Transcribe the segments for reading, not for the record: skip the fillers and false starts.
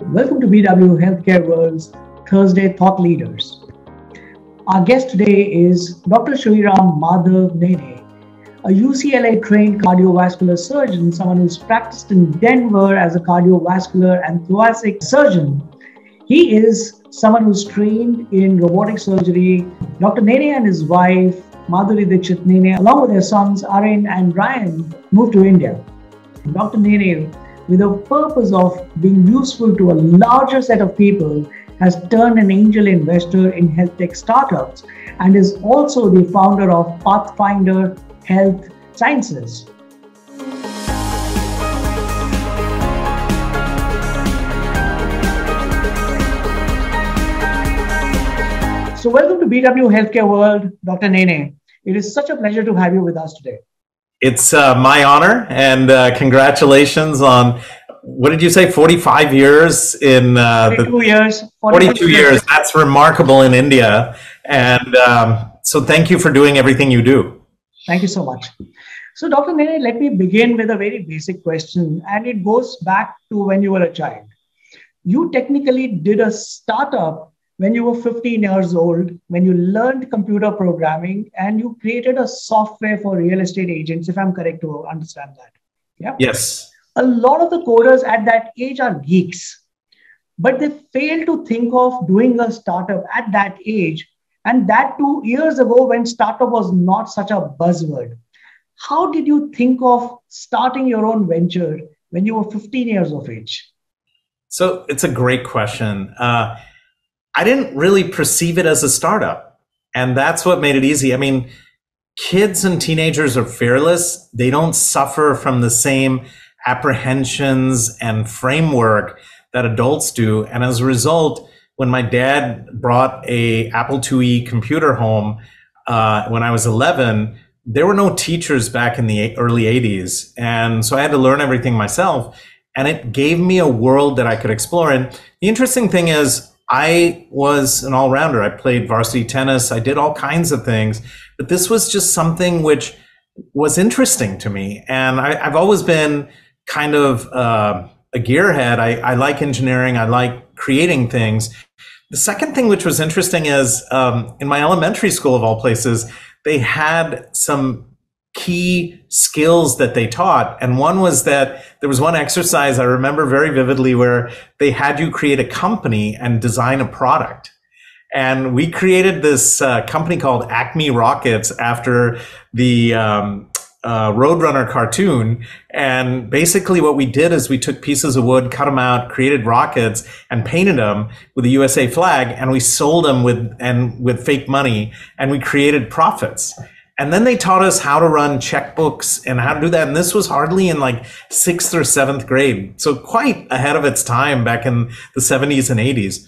Welcome to BW Healthcare World's Thursday Thought Leaders. Our guest today is Dr. Shriram Nene, a UCLA-trained cardiovascular surgeon, someone who's practiced in Denver as a cardiovascular and thoracic surgeon. He is someone who's trained in robotic surgery. Dr. Nene and his wife, Madhuri Dixit Nene, along with their sons, Arin and Ryan, moved to India. Dr. Nene, with the purpose of being useful to a larger set of people, has turned an angel investor in health tech startups and is also the founder of Pathfinder Health Sciences. So welcome to BW Healthcare World, Dr. Nene. It is such a pleasure to have you with us today. It's my honor, and congratulations on, what did you say, 45 years in 42 years. 42 years. That's remarkable in India. And so thank you for doing everything you do. Thank you so much. So Dr. Nene, let me begin with a very basic question, and it goes back to when you were a child. You technically did a startup when you were 15 years old, when you learned computer programming and you created a software for real estate agents, if I'm correct to understand that. Yeah. Yes. A lot of the coders at that age are geeks, but they fail to think of doing a startup at that age. And that 2 years ago, when startup was not such a buzzword. How did you think of starting your own venture when you were 15 years of age? So it's a great question. I didn't really perceive it as a startup, and that's what made it easy. I mean, kids and teenagers are fearless. They don't suffer from the same apprehensions and framework that adults do. And as a result, when my dad brought a Apple IIe computer home when I was 11, there were no teachers back in the early 80s. And so I had to learn everything myself. And it gave me a world that I could explore. And the interesting thing is, I was an all-rounder. I played varsity tennis. I did all kinds of things, but this was just something which was interesting to me. And I've always been kind of a gearhead. I like engineering. I like creating things. The second thing which was interesting is in my elementary school, of all places, they had some key skills that they taught. And one was that there was one exercise I remember very vividly where they had you create a company and design a product. And we created this company called Acme Rockets after the Roadrunner cartoon. And basically what we did is we took pieces of wood, cut them out, created rockets, and painted them with the USA flag. And we sold them with fake money, and we created profits. And then they taught us how to run checkbooks and how to do that. And this was hardly in like 6th or 7th grade. So quite ahead of its time back in the 70s and 80s.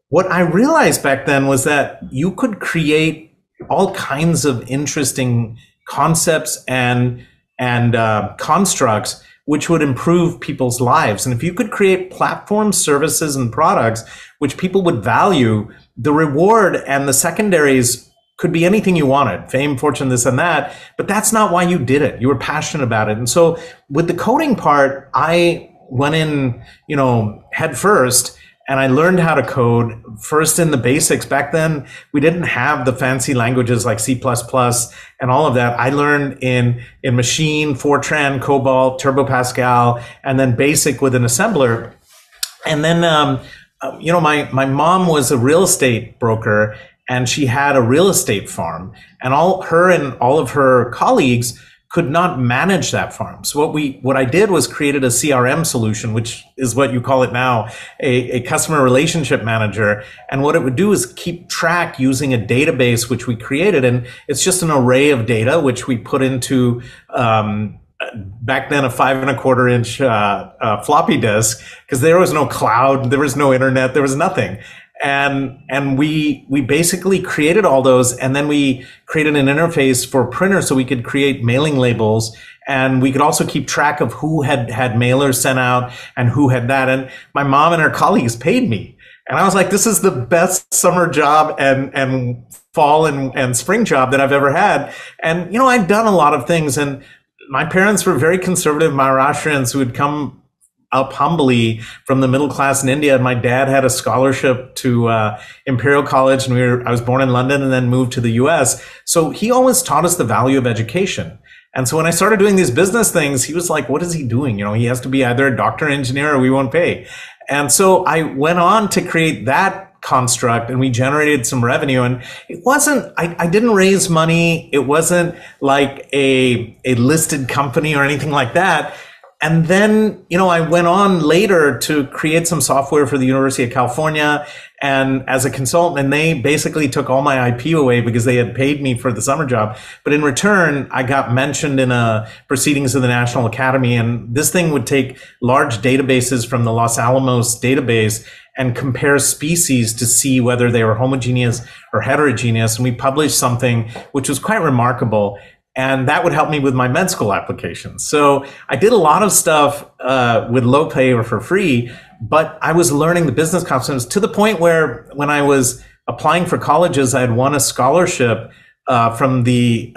What I realized back then was that you could create all kinds of interesting concepts and constructs which would improve people's lives. And if you could create platforms, services, and products which people would value, the reward and the secondaries could be anything you wanted, fame, fortune, this and that, but that's not why you did it. You were passionate about it. And so with the coding part, I went in, head first, and I learned how to code first in the basics. Back then, we didn't have the fancy languages like C++ and all of that. I learned in Machine, Fortran, COBOL, Turbo Pascal, and then BASIC with an assembler. And then, my mom was a real estate broker, and she had a real estate farm, and her and all of her colleagues could not manage that farm. So what I did was created a CRM solution, which is what you call it now, a customer relationship manager. And what it would do is keep track using a database, which we created. And it's just an array of data, which we put into, back then, a 5.25-inch floppy disk, because there was no cloud, there was no internet, there was nothing. And we basically created all those, and then we created an interface for printers so we could create mailing labels, and we could also keep track of who had mailers sent out and who had that. And my mom and her colleagues paid me. And I was like, this is the best summer job and fall and spring job that I've ever had. And, I'd done a lot of things, and my parents were very conservative Maharashtrians who had come up humbly from the middle class in India. My dad had a scholarship to Imperial College, and I was born in London and then moved to the US. So he always taught us the value of education. And so when I started doing these business things, he was like, what is he doing? You know, he has to be either a doctor, engineer, or we won't pay. And so I went on to create that construct, and we generated some revenue. And it wasn't, I didn't raise money. It wasn't like a listed company or anything like that. And then, you know, I went on later to create some software for the University of California and as a consultant, and they basically took all my IP away because they had paid me for the summer job. But in return, I got mentioned in proceedings of the National Academy, and this thing would take large databases from the Los Alamos database and compare species to see whether they were homogeneous or heterogeneous. And we published something which was quite remarkable. And that would help me with my med school applications. So I did a lot of stuff with low pay or for free, but I was learning the business concepts to the point where when I was applying for colleges, I had won a scholarship from the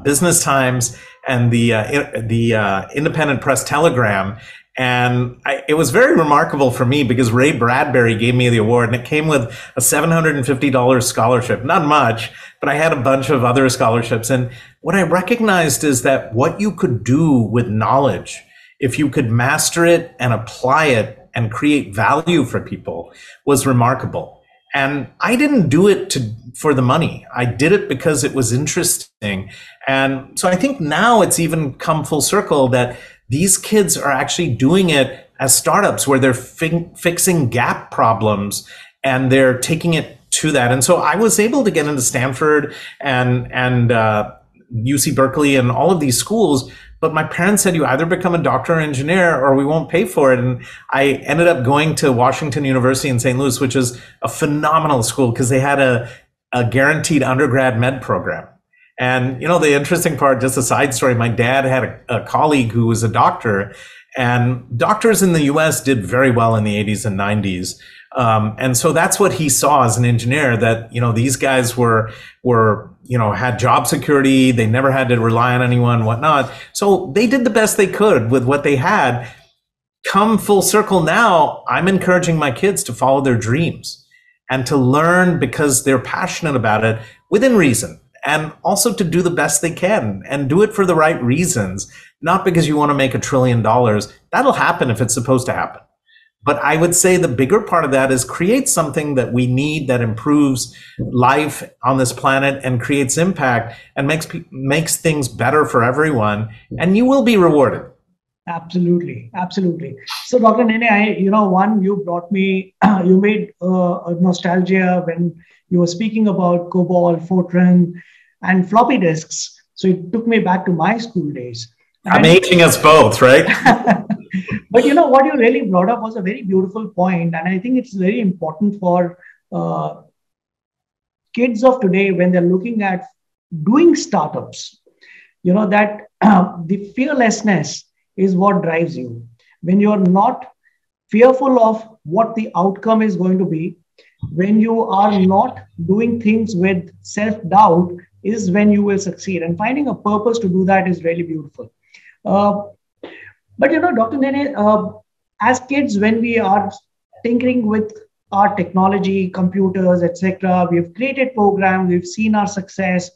Business Times and the Independent Press Telegram. And it was very remarkable for me because Ray Bradbury gave me the award, and it came with a $750 scholarship. Not much, but I had a bunch of other scholarships. And what I recognized is that what you could do with knowledge, if you could master it and apply it and create value for people, was remarkable. And I didn't do it for the money. I did it because it was interesting. And so I think now it's even come full circle that these kids are actually doing it as startups where they're fixing gap problems and they're taking it to that. And so I was able to get into Stanford and UC Berkeley and all of these schools, but my parents said, you either become a doctor or engineer or we won't pay for it. And I ended up going to Washington University in St. Louis, which is a phenomenal school because they had a guaranteed undergrad med program. And, you know, the interesting part, just a side story, my dad had a colleague who was a doctor, and doctors in the US did very well in the 80s and 90s. And so that's what he saw as an engineer, that, you know, these guys were, you know, had job security. They never had to rely on anyone, whatnot. So they did the best they could with what they had. Come full circle now, I'm encouraging my kids to follow their dreams and to learn because they're passionate about it within reason. And also to do the best they can and do it for the right reasons, not because you want to make $1 trillion. That'll happen if it's supposed to happen. But I would say the bigger part of that is create something that we need that improves life on this planet and creates impact and makes things better for everyone. And you will be rewarded. Absolutely. Absolutely. So Dr. Nene, you brought me, you made a nostalgia when you were speaking about COBOL, Fortran, and floppy disks. So it took me back to my school days. I'm aging us both, right? But you know, what you really brought up was a very beautiful point. And I think it's very important for kids of today when they're looking at doing startups, you know, that the fearlessness is what drives you. When you're not fearful of what the outcome is going to be, when you are not doing things with self-doubt, is when you will succeed. And finding a purpose to do that is really beautiful. But you know, Dr. Nene, as kids, when we are tinkering with our technology, computers, etc., we've created programs, we've seen our success.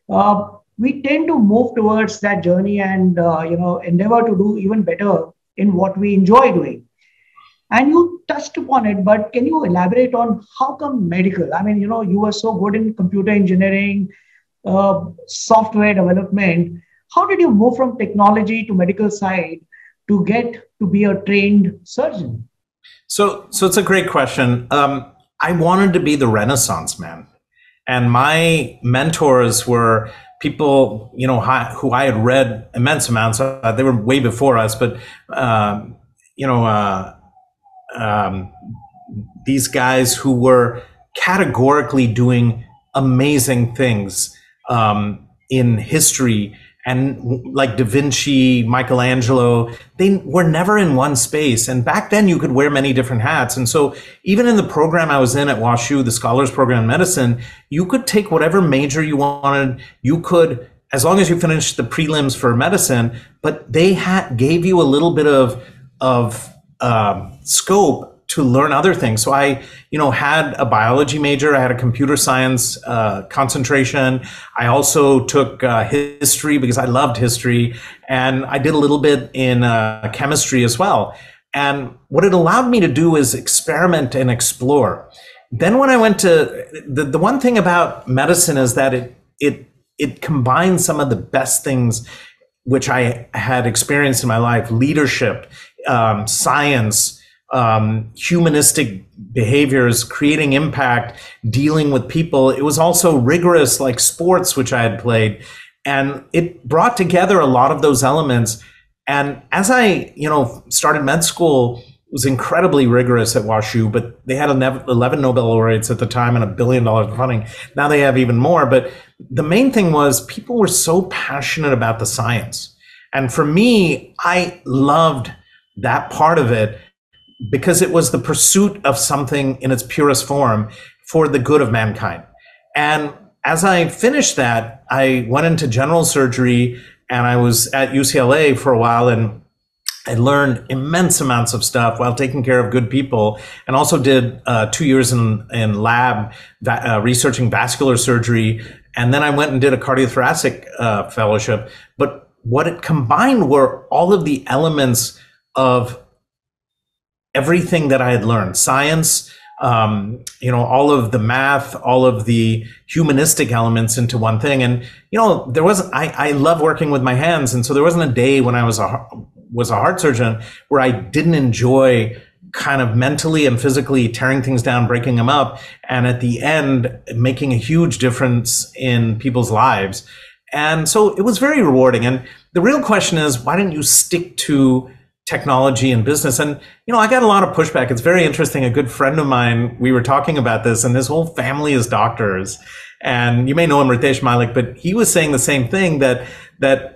We tend to move towards that journey and endeavor to do even better in what we enjoy doing. And you touched upon it, but can you elaborate on how come medical? I mean, you know, you were so good in computer engineering, software development. How did you move from technology to medical side to get to be a trained surgeon? So it's a great question. I wanted to be the Renaissance man. And my mentors were people, you know, who I had read immense amounts of. They were way before us, but, these guys who were categorically doing amazing things in history, and like Da Vinci, Michelangelo, they were never in one space. And back then you could wear many different hats. And so even in the program I was in at WashU, the Scholars Program in Medicine, you could take whatever major you wanted. You could as long as you finish the prelims for medicine, but they gave you a little bit of scope to learn other things. So I, had a biology major. I had a computer science concentration. I also took history because I loved history, and I did a little bit in chemistry as well. And what it allowed me to do is experiment and explore. Then when I went to the one thing about medicine is that it combines some of the best things which I had experienced in my life: leadership, science, humanistic behaviors, creating impact, dealing with people. It was also rigorous, like sports, which I had played, and it brought together a lot of those elements. And as I, started med school, it was incredibly rigorous at WashU, but they had 11 Nobel laureates at the time and $1 billion in funding. Now they have even more. But the main thing was people were so passionate about the science. And for me, I loved that part of it because it was the pursuit of something in its purest form for the good of mankind. And as I finished that, I went into general surgery, and I was at UCLA for a while, and I learned immense amounts of stuff while taking care of good people, and also did 2 years in lab researching vascular surgery. And then I went and did a cardiothoracic fellowship. But what it combined were all of the elements of everything that I had learned: science, all of the math, all of the humanistic elements into one thing. And, there wasn't, I love working with my hands. And so there wasn't a day when I was a heart surgeon where I didn't enjoy kind of mentally and physically tearing things down, breaking them up, and at the end, making a huge difference in people's lives. And so it was very rewarding. And the real question is, why didn't you stick to technology and business? And, I got a lot of pushback. It's very interesting. A good friend of mine, we were talking about this, and his whole family is doctors. And you may know him, Ritesh Malik, but he was saying the same thing, that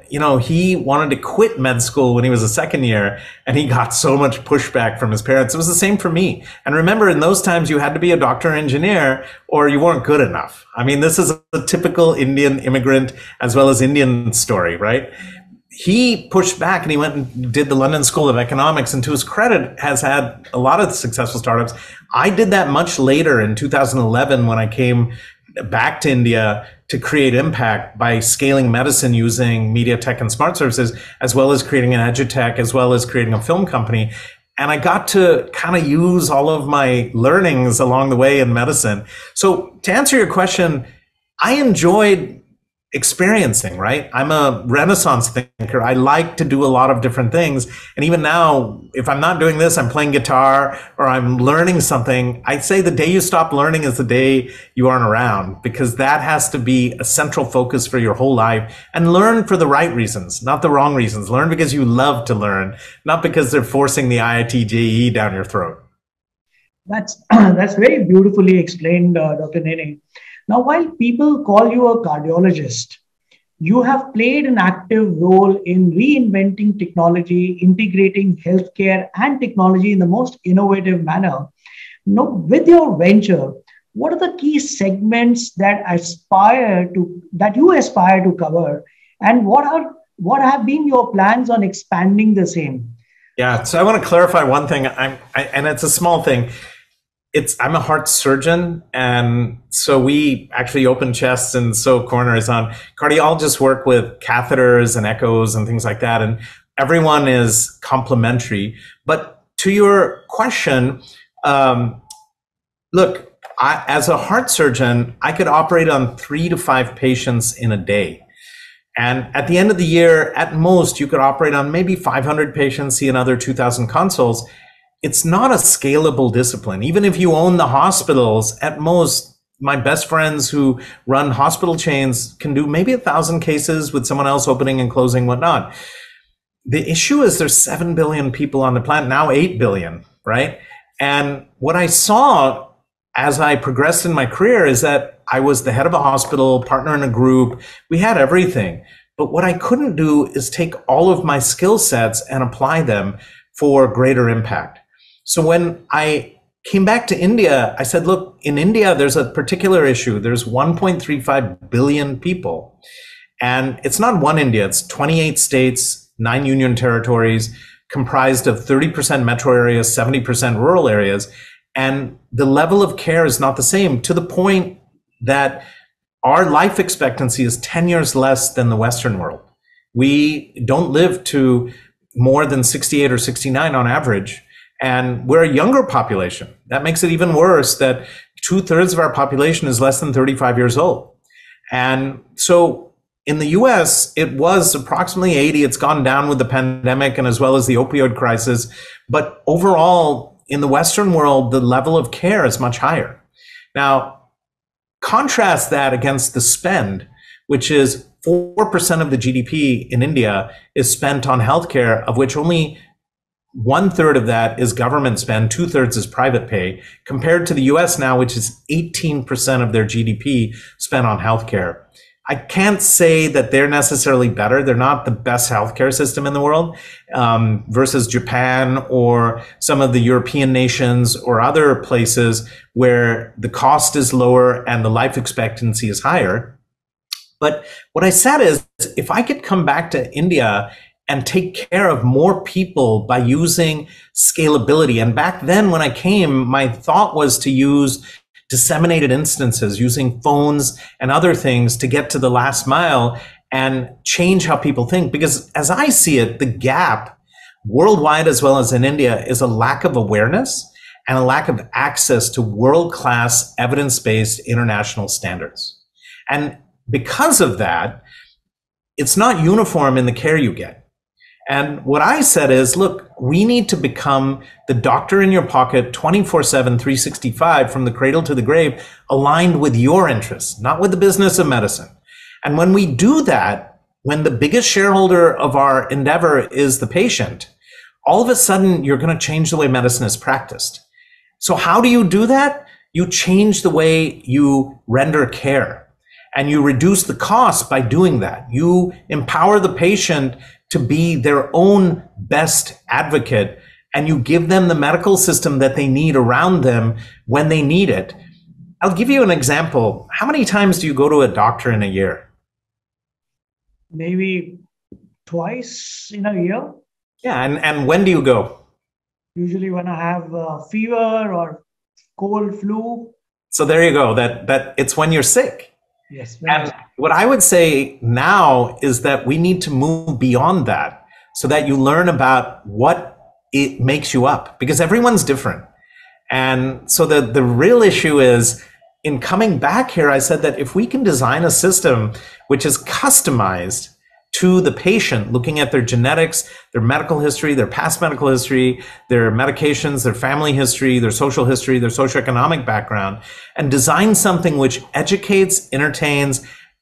he wanted to quit med school when he was a second year, and he got so much pushback from his parents. It was the same for me. And remember, in those times, you had to be a doctor or engineer, or you weren't good enough. I mean, this is a typical Indian immigrant as well as Indian story, right? He pushed back, and he went and did the London School of Economics, and to his credit, has had a lot of successful startups. I did that much later in 2011 when I came back to India to create impact by scaling medicine using media tech and smart services, as well as creating an edutech, as well as creating a film company. And I got to kind of use all of my learnings along the way in medicine. So to answer your question, I enjoyed experiencing, right? I'm a Renaissance thinker. I like to do a lot of different things. And even now, if I'm not doing this, I'm playing guitar or I'm learning something. I'd say the day you stop learning is the day you aren't around, because that has to be a central focus for your whole life. And learn for the right reasons, not the wrong reasons. Learn because you love to learn, not because they're forcing the IIT JEE down your throat. That's very beautifully explained, Dr. Nene. Now, while people call you a cardiologist, you have played an active role in reinventing technology, integrating healthcare and technology in the most innovative manner. Now, with your venture, what are the key segments that you aspire to cover, and what have been your plans on expanding the same? Yeah, so I want to clarify one thing, and it's a small thing. I'm a heart surgeon, and so we actually open chests and sew coroners on. Cardiologists work with catheters and echoes and things like that, and everyone is complementary. But to your question, look, as a heart surgeon, I could operate on 3 to 5 patients in a day. And at the end of the year, at most, you could operate on maybe 500 patients, see another 2,000 consults. It's not a scalable discipline. Even if you own the hospitals, at most, my best friends who run hospital chains can do maybe 1,000 cases with someone else opening and closing, whatnot. The issue is there's 7 billion people on the planet, now 8 billion, right? And what I saw as I progressed in my career is that I was the head of a hospital, partner in a group. We had everything. But what I couldn't do is take all of my skill sets and apply them for greater impact. So when I came back to India, I said, look, in India, there's a particular issue. There's 1.35 billion people. And it's not one India, it's 28 states, 9 union territories, comprised of 30% metro areas, 70% rural areas. And the level of care is not the same, to the point that our life expectancy is 10 years less than the Western world. We don't live to more than 68 or 69 on average. And we're a younger population. That makes it even worse that 2/3 of our population is less than 35 years old. And so in the US, it was approximately 80. It's gone down with the pandemic and as well as the opioid crisis. But overall, in the Western world, the level of care is much higher. Now, contrast that against the spend, which is 4% of the GDP in India is spent on healthcare, of which only 1/3 of that is government spend, 2/3 is private pay, compared to the US now, which is 18% of their GDP spent on healthcare. I can't say that they're necessarily better. They're not the best healthcare system in the world versus Japan or some of the European nations or other places where the cost is lower and the life expectancy is higher. But what I said is, if I could come back to India and take care of more people by using scalability. And back then when I came, my thought was to use disseminated instances, using phones and other things to get to the last mile and change how people think. Because as I see it, the gap worldwide as well as in India is a lack of awareness and a lack of access to world-class evidence-based international standards. And because of that, it's not uniform in the care you get. And what I said is, look, we need to become the doctor in your pocket 24/7, 365 from the cradle to the grave, aligned with your interests, not with the business of medicine. And when we do that, when the biggest shareholder of our endeavor is the patient, all of a sudden you're going to change the way medicine is practiced. So how do you do that? You change the way you render care, and you reduce the cost by doing that. You empower the patient to be their own best advocate, and you give them the medical system that they need around them when they need it. I'll give you an example. How many times do you go to a doctor in a year? Maybe twice in a year. Yeah, and when do you go? Usually when I have a fever or cold, flu. So there you go. That it's when you're sick. Yes. And what I would say now is that we need to move beyond that so that you learn about what it makes you up, because everyone's different. And so the real issue is, in coming back here, I said that if we can design a system which is customized to the patient, looking at their genetics, their medical history, their past medical history, their medications, their family history, their social history, their socioeconomic background, and design something which educates, entertains,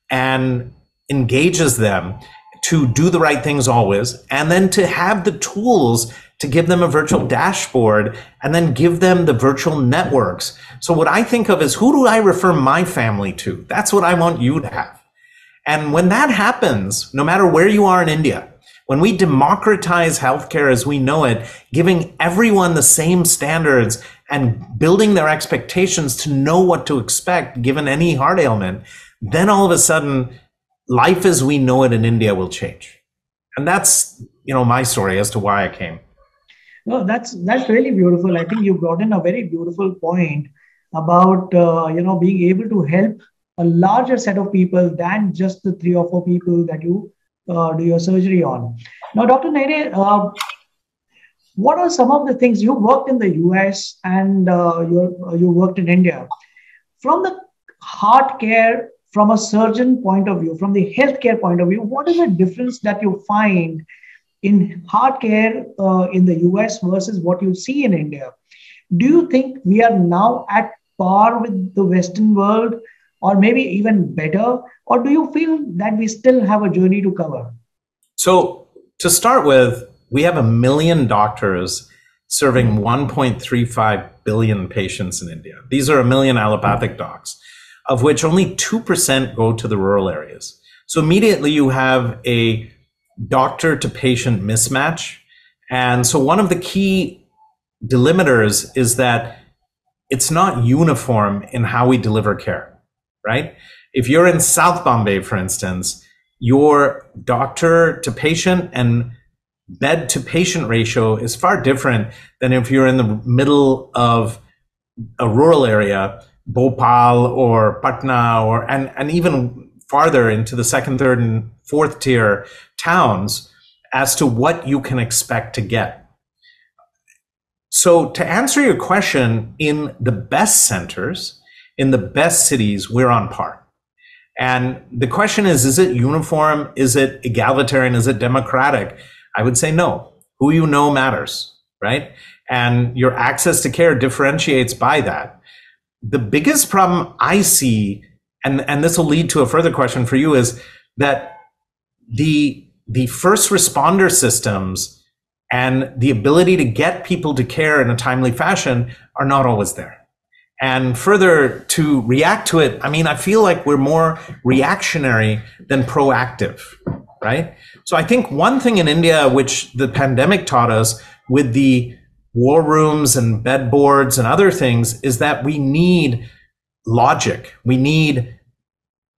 and engages them to do the right things always, and then to have the tools to give them a virtual dashboard and then give them the virtual networks. So what I think of is, who do I refer my family to? That's what I want you to have. And when that happens, no matter where you are in India, when we democratize healthcare as we know it, giving everyone the same standards and building their expectations to know what to expect given any heart ailment, then all of a sudden, life as we know it in India will change. And that's, my story as to why I came. No, that's really beautiful. I think you brought in a very beautiful point about, being able to help a larger set of people than just the 3 or 4 people that you do your surgery on. Now, Dr. Nene, what are some of the things you worked in the US and you worked in India? From the heart care, from a surgeon point of view, from the healthcare point of view, what is the difference that you find in heart care in the US versus what you see in India? Do you think we are now at par with the Western world, or maybe even better? Or do you feel that we still have a journey to cover? So to start with, we have 1 million doctors serving 1.35 billion patients in India. These are 1 million allopathic docs, of which only 2% go to the rural areas. So immediately you have a doctor to patient mismatch. And so one of the key delimiters is that it's not uniform in how we deliver care. Right? If you're in South Bombay, for instance, your doctor to patient and bed to patient ratio is far different than if you're in the middle of a rural area, Bhopal or Patna, and even farther into the second, third, and fourth tier towns, as to what you can expect to get. So to answer your question, in the best centers, in the best cities, we're on par. And the question is it uniform? Is it egalitarian? Is it democratic? I would say no. Who you know matters, right? And your access to care differentiates by that. The biggest problem I see, and this will lead to a further question for you, is that the first responder systems and the ability to get people to care in a timely fashion are not always there. And further, to react to it, I mean, I feel like we're more reactionary than proactive, right? So I think one thing in India, which the pandemic taught us with the war rooms and bed boards and other things, is that we need logic. We need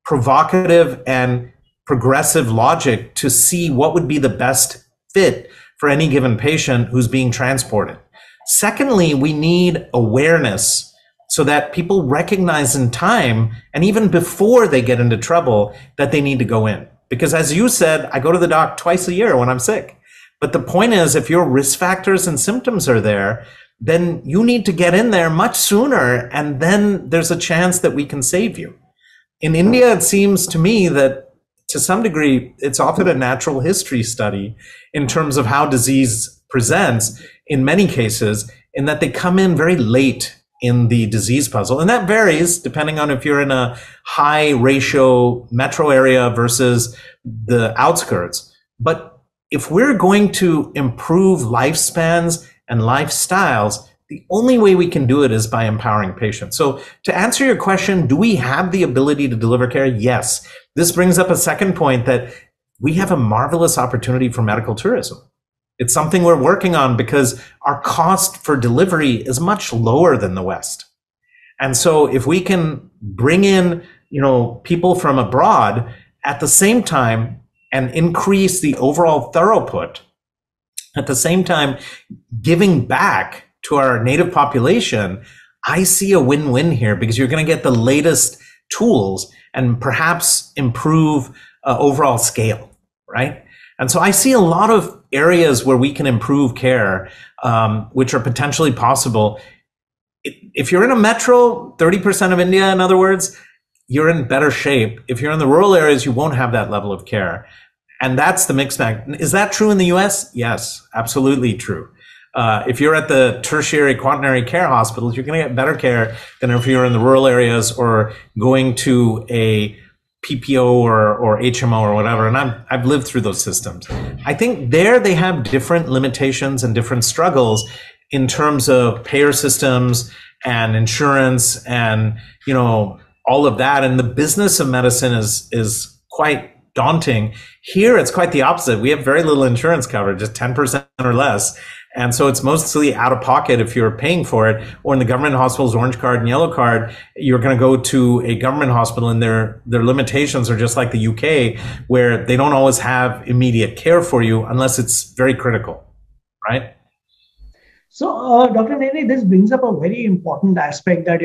provocative and progressive logic to see what would be the best fit for any given patient who's being transported. Secondly, we need awareness so that people recognize in time, and even before they get into trouble, that they need to go in. Because as you said, I go to the doc twice a year when I'm sick. But the point is, if your risk factors and symptoms are there, then you need to get in there much sooner, and then there's a chance that we can save you. In India, it seems to me that to some degree, it's often a natural history study in terms of how disease presents in many cases, in that they come in very late in the disease puzzle. And that varies depending on if you're in a high ratio metro area versus the outskirts. But if we're going to improve lifespans and lifestyles, the only way we can do it is by empowering patients. So to answer your question, do we have the ability to deliver care? Yes. This brings up a second point, that we have a marvelous opportunity for medical tourism. It's something we're working on because our cost for delivery is much lower than the West. And so if we can bring in, people from abroad at the same time and increase the overall throughput, at the same time giving back to our native population, I see a win-win here, because you're going to get the latest tools and perhaps improve overall scale, right? And so I see a lot of areas where we can improve care, which are potentially possible. If you're in a metro, 30% of India, in other words, you're in better shape. If you're in the rural areas, you won't have that level of care. And that's the mixed bag. Is that true in the US? Yes, absolutely true. If you're at the tertiary quaternary care hospitals, you're going to get better care than if you're in the rural areas or going to a PPO or HMO or whatever. And I've lived through those systems. I think there they have different limitations and different struggles in terms of payer systems and insurance and, all of that. And the business of medicine is quite daunting. Here, it's quite the opposite. We have very little insurance coverage, just 10% or less. And so it's mostly out of pocket if you're paying for it. Or in the government hospitals, orange card and yellow card, you're going to go to a government hospital and their limitations are just like the UK, where they don't always have immediate care for you unless it's very critical, right? So, Dr. Nene, this brings up a very important aspect that,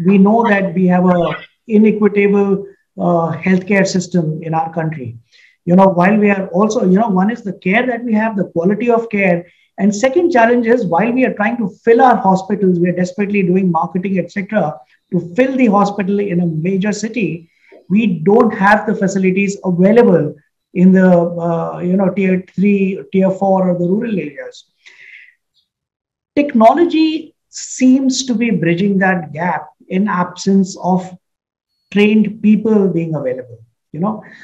we know that we have a inequitable healthcare system in our country. While we are also, one is the care that we have, the quality of care. And second challenge is, while we are trying to fill our hospitals, we are desperately doing marketing, etc., to fill the hospital in a major city, we don't have the facilities available in the, tier 3, tier 4 or the rural areas. Technology seems to be bridging that gap in absence of trained people being available.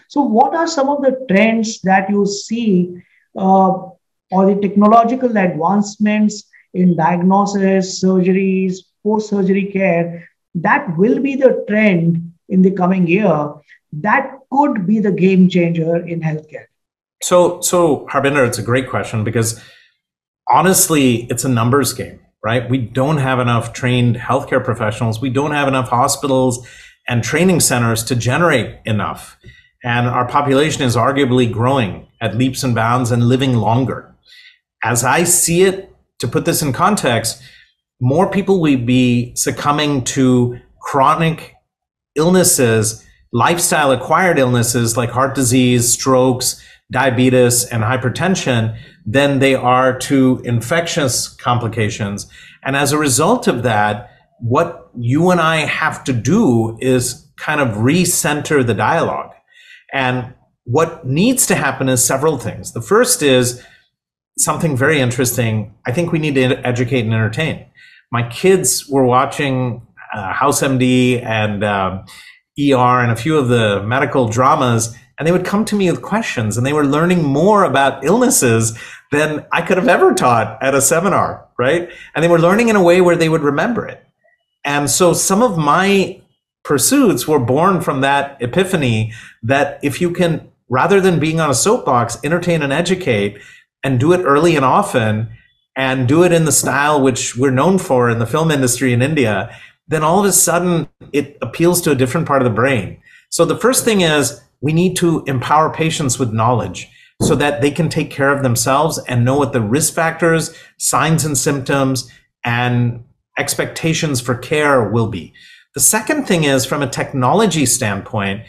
So what are some of the trends that you see or the technological advancements in diagnosis, surgeries, post-surgery care that will be the trend in the coming year that could be the game changer in healthcare? So Harbinder, it's a great question, because honestly, it's a numbers game, right? We don't have enough trained healthcare professionals. We don't have enough hospitals and training centers to generate enough. and our population is arguably growing at leaps and bounds and living longer. As I see it, to put this in context, more people will be succumbing to chronic illnesses, lifestyle acquired illnesses like heart disease, strokes, diabetes, and hypertension than they are to infectious complications. And as a result of that, what you and I have to do is kind of recenter the dialogue. And what needs to happen is several things. The first is something very interesting. I think we need to educate and entertain. My kids were watching House MD and ER and a few of the medical dramas, and they would come to me with questions, and they were learning more about illnesses than I could have ever taught at a seminar, right? And they were learning in a way where they would remember it. And so some of my pursuits were born from that epiphany that if you can, rather than being on a soapbox, entertain and educate, and do it early and often, and do it in the style which we're known for in the film industry in India, then all of a sudden it appeals to a different part of the brain. So the first thing is we need to empower patients with knowledge so that they can take care of themselves and know what the risk factors, signs and symptoms, and expectations for care will be. The second thing is, from a technology standpoint,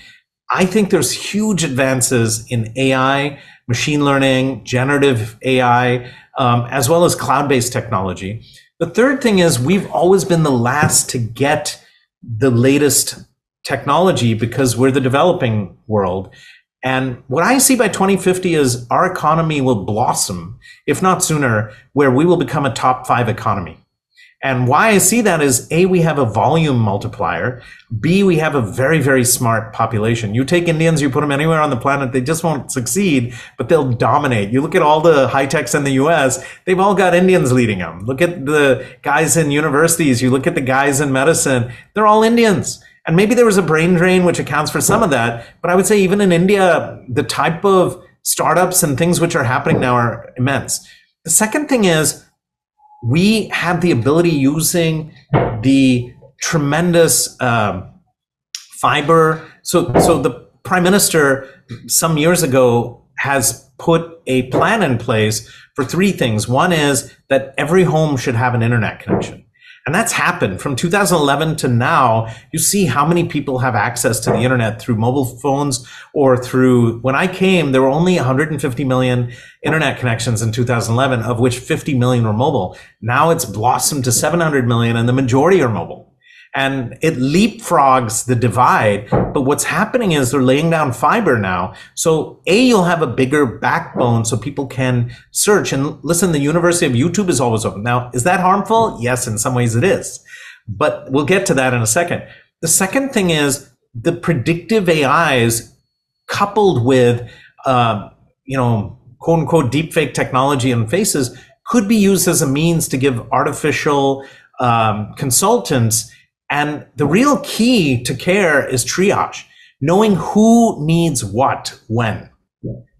I think there's huge advances in AI, machine learning, generative AI, as well as cloud-based technology. The third thing is we've always been the last to get the latest technology because we're the developing world. And what I see by 2050 is our economy will blossom, if not sooner, where we will become a top 5 economy. And why I see that is A, we have a volume multiplier. B, we have a very, very smart population. You take Indians, you put them anywhere on the planet, they just won't succeed, but they'll dominate. You look at all the high techs in the US, they've all got Indians leading them. Look at the guys in universities, you look at the guys in medicine, they're all Indians. And maybe there was a brain drain, which accounts for some of that. But I would say even in India, the type of startups and things which are happening now are immense. The second thing is, we have the ability, using the tremendous fiber. So the Prime Minister some years ago has put a plan in place for 3 things. One is that every home should have an internet connection. And that's happened from 2011 to now. You see how many people have access to the internet through mobile phones or through, when I came, there were only 150 million internet connections in 2011, of which 50 million were mobile. Now it's blossomed to 700 million and the majority are mobile. And it leapfrogs the divide. But what's happening is they're laying down fiber now. So A, you'll have a bigger backbone so people can search. And listen, the University of YouTube is always open. Now, is that harmful? Yes, in some ways it is. But we'll get to that in a second. The second thing is the predictive AIs coupled with, quote unquote, deepfake technology and faces could be used as a means to give artificial consultants. And the real key to care is triage, knowing who needs what, when,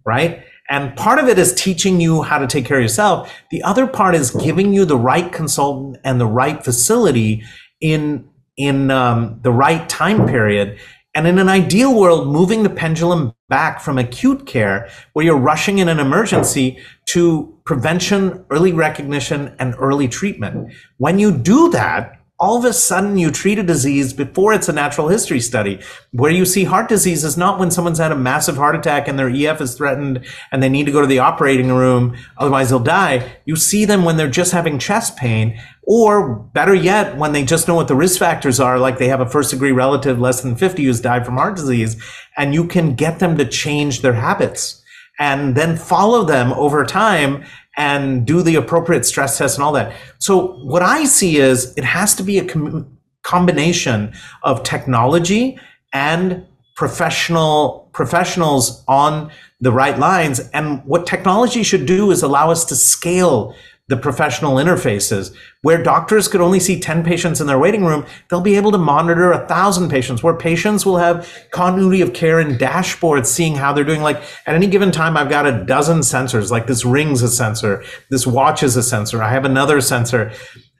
right? And part of it is teaching you how to take care of yourself. The other part is giving you the right consultant and the right facility in the right time period. And in an ideal world, moving the pendulum back from acute care, where you're rushing in an emergency, to prevention, early recognition, and early treatment. When you do that, all of a sudden you treat a disease before it's a natural history study. Where you see heart disease is not when someone's had a massive heart attack and their EF is threatened and they need to go to the operating room, otherwise they'll die. You see them when they're just having chest pain, or better yet, when they just know what the risk factors are, like they have a first degree relative less than 50 who's died from heart disease, and you can get them to change their habits and then follow them over time and do the appropriate stress tests and all that. So what I see is it has to be a combination of technology and professionals on the right lines. And what technology should do is allow us to scale the professional interfaces. Where doctors could only see 10 patients in their waiting room, they'll be able to monitor 1,000 patients, where patients will have continuity of care and dashboards seeing how they're doing. Like at any given time, I've got a dozen sensors, like this ring's a sensor, this watch is a sensor, I have another sensor.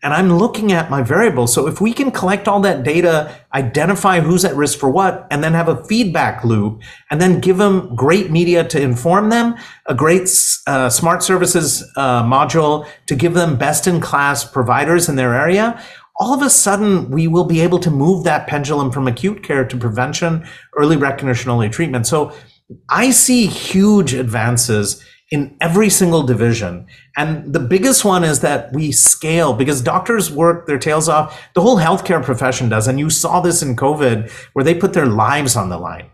and I'm looking at my variables. So if we can collect all that data, identify who's at risk for what, and then have a feedback loop, and then give them great media to inform them, a great smart services module to give them best-in-class providers in their area, all of a sudden we will be able to move that pendulum from acute care to prevention, early recognition, early treatment. So I see huge advances in every single division. And the biggest one is that we scale, because doctors work their tails off. The whole healthcare profession does. And you saw this in COVID, where they put their lives on the line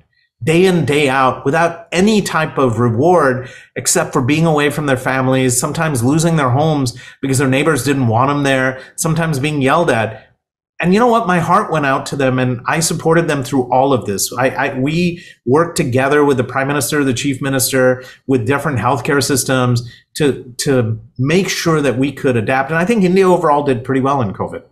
day in, day out, without any type of reward, except for being away from their families, sometimes losing their homes because their neighbors didn't want them there, sometimes being yelled at. And you know what? My heart went out to them, and I supported them through all of this. We worked together with the Prime Minister, the Chief Minister, with different healthcare systems to make sure that we could adapt. And I think India overall did pretty well in COVID.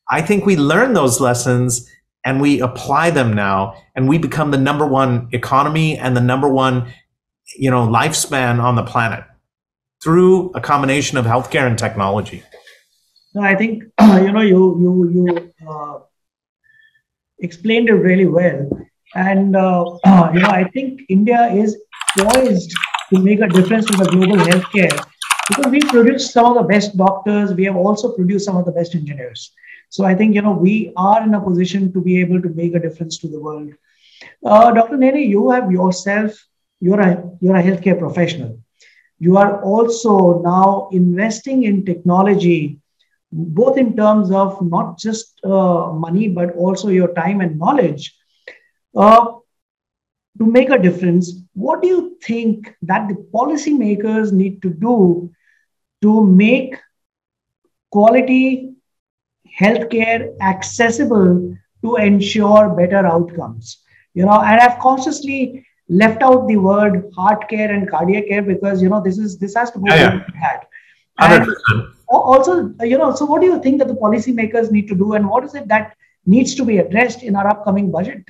I think we learned those lessons and we apply them now, and we become the #1 economy and the #1, lifespan on the planet through a combination of healthcare and technology. No, I think you explained it really well, and I think India is poised to make a difference to the global healthcare, because we produce some of the best doctors. We have also produced some of the best engineers. So I think we are in a position to be able to make a difference to the world. Dr. Nene, you have yourself. You're a healthcare professional. You are also now investing in technology, both in terms of not just money, but also your time and knowledge to make a difference. What do you think that the policymakers need to do to make quality healthcare accessible to ensure better outcomes? And I've consciously left out the word heart care and cardiac care, because this has to go hand in hand. 100%. Also, so what do you think that the policymakers need to do, and what is it that needs to be addressed in our upcoming budget?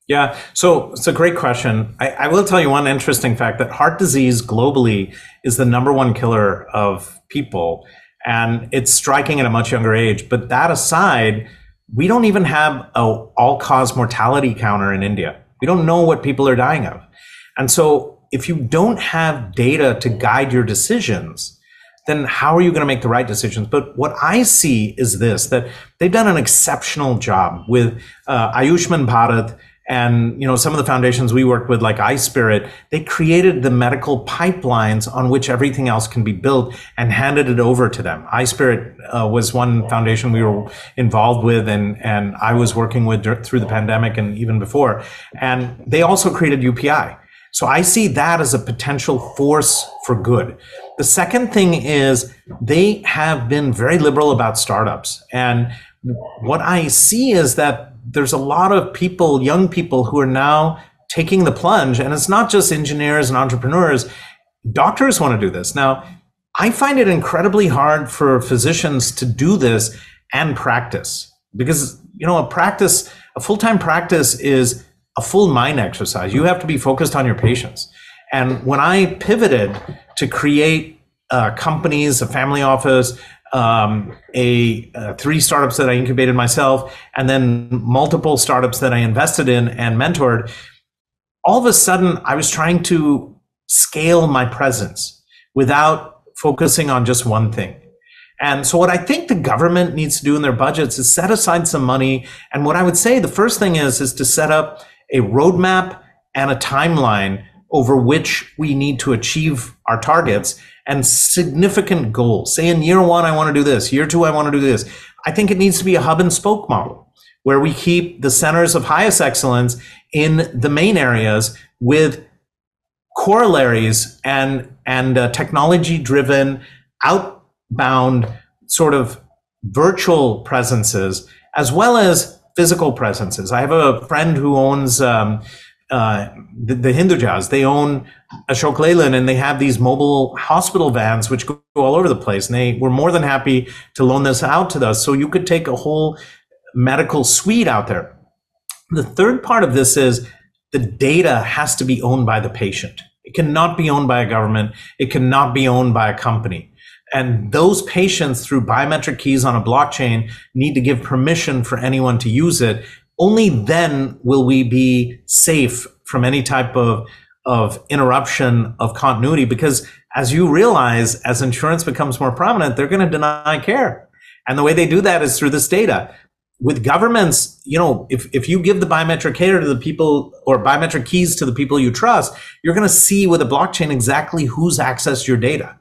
Yeah, so it's a great question. I will tell you one interesting fact, that heart disease globally is the #1 killer of people, and it's striking at a much younger age. But that aside, we don't even have an all-cause mortality counter in India. We don't know what people are dying of. And so if you don't have data to guide your decisions, then how are you going to make the right decisions? But what I see is this, that they've done an exceptional job with Ayushman Bharat, and some of the foundations we worked with, like iSpirit. They created the medical pipelines on which everything else can be built and handed it over to them. iSpirit was one foundation we were involved with, and I was working with through the pandemic and even before. And they also created UPI. So I see that as a potential force for good. The second thing is they have been very liberal about startups. And what I see is that there's a lot of people, young people, who are now taking the plunge. And it's not just engineers and entrepreneurs. Doctors want to do this. Now, I find it incredibly hard for physicians to do this and practice, because, a full-time practice is a full mind exercise. You have to be focused on your patients. And when I pivoted to create companies, a family office, 3 startups that I incubated myself, and then multiple startups that I invested in and mentored, all of a sudden I was trying to scale my presence without focusing on just one thing. And so what I think the government needs to do in their budgets is set aside some money. And what I would say the first thing is to set up a roadmap and a timeline over which we need to achieve our targets, and significant goals. Say in year 1, I want to do this. Year 2, I want to do this. I think it needs to be a hub and spoke model, where we keep the centers of highest excellence in the main areas with corollaries and technology-driven, outbound sort of virtual presences, as well as physical presences. I have a friend who owns the Hindujas. They own Ashok Leyland, and they have these mobile hospital vans which go all over the place. And they were more than happy to loan this out to us, so you could take a whole medical suite out there. The third part of this is the data has to be owned by the patient. It cannot be owned by a government. It cannot be owned by a company. And those patients, through biometric keys on a blockchain, need to give permission for anyone to use it. Only then will we be safe from any type of interruption of continuity, because as you realize, as insurance becomes more prominent, they're going to deny care. And the way they do that is through this data. With governments, if you give the biometric care to the people, or biometric keys to the people you trust, you're going to see with a blockchain exactly who's accessed your data.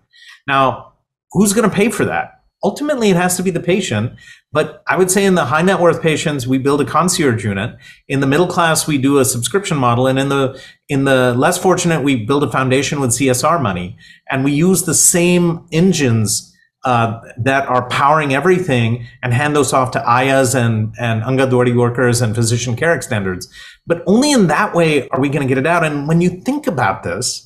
Now, who's going to pay for that? Ultimately, it has to be the patient. But I would say in the high net worth patients, we build a concierge unit. In the middle class, we do a subscription model. And in the less fortunate, we build a foundation with CSR money. And we use the same engines that are powering everything and hand those off to Ayas and Angadwadi workers and physician care extenders. But only in that way are we going to get it out. And when you think about this,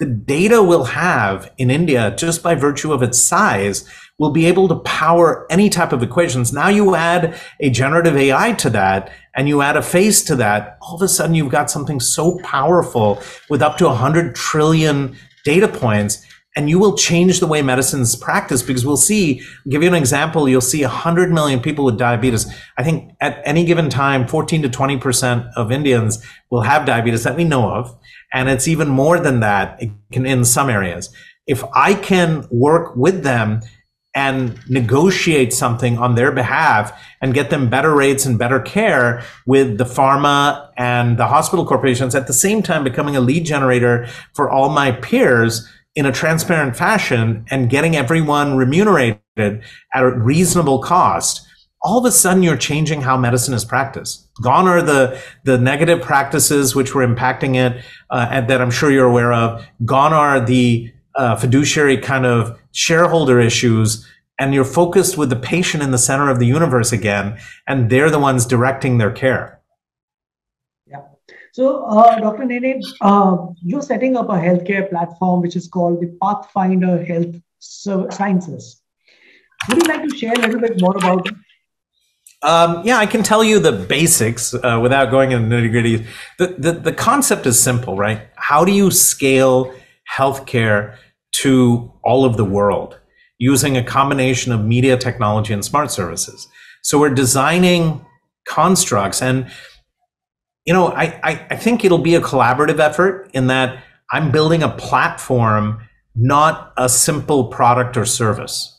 the data we'll have in India, just by virtue of its size, will be able to power any type of equations. Now you add a generative AI to that, and you add a face to that, all of a sudden you've got something so powerful with up to 100 trillion data points, and you will change the way medicine's practiced, because we'll see, I'll give you an example, you'll see 100 million people with diabetes. I think at any given time, 14 to 20% of Indians will have diabetes that we know of. And it's even more than that in some areas. If I can work with them and negotiate something on their behalf and get them better rates and better care with the pharma and the hospital corporations, at the same time becoming a lead generator for all my peers in a transparent fashion and getting everyone remunerated at a reasonable cost, all of a sudden you're changing how medicine is practiced. Gone are the negative practices which were impacting it, and that I'm sure you're aware of. Gone are the fiduciary kind of shareholder issues, and you're focused with the patient in the center of the universe again, and they're the ones directing their care. Yeah. So, Dr. Nene, you're setting up a healthcare platform which is called the Pathfinder Health Sciences. Would you like to share a little bit more about it? Yeah, I can tell you the basics without going into nitty-gritty. The concept is simple, right? How do you scale healthcare to all of the world using a combination of media technology and smart services? So we're designing constructs, and I think it'll be a collaborative effort in that I'm building a platform, not a simple product or service.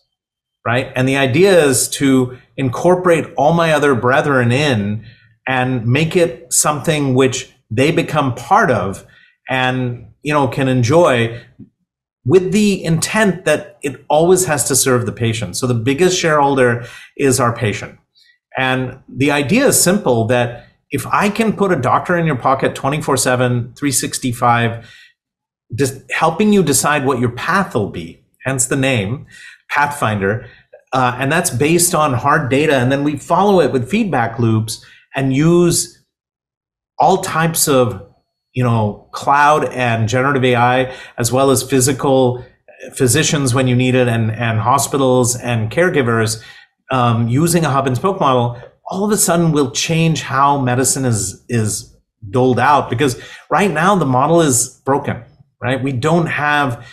Right? And the idea is to incorporate all my other brethren in and make it something which they become part of and, can enjoy, with the intent that it always has to serve the patient. So the biggest shareholder is our patient. And the idea is simple, that if I can put a doctor in your pocket 24/7, 365, just helping you decide what your path will be, hence the name, Pathfinder, and that's based on hard data. And then we follow it with feedback loops and use all types of, cloud and generative AI, as well as physical physicians when you need it, and hospitals and caregivers, using a hub and spoke model. All of a sudden will change how medicine is doled out, because right now the model is broken, right? We don't have,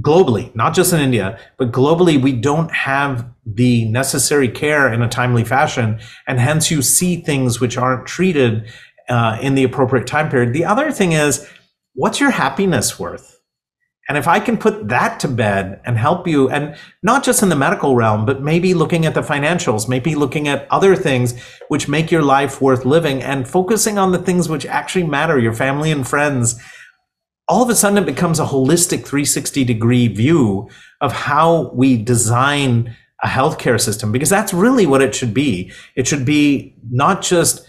globally, not just in India, but globally, we don't have the necessary care in a timely fashion. And hence you see things which aren't treated in the appropriate time period. The other thing is, what's your happiness worth? And if I can put that to bed and help you, and not just in the medical realm, but maybe looking at the financials, maybe looking at other things which make your life worth living, and focusing on the things which actually matter, your family and friends, all of a sudden it becomes a holistic 360-degree view of how we design a healthcare system, because that's really what it should be. It should be not just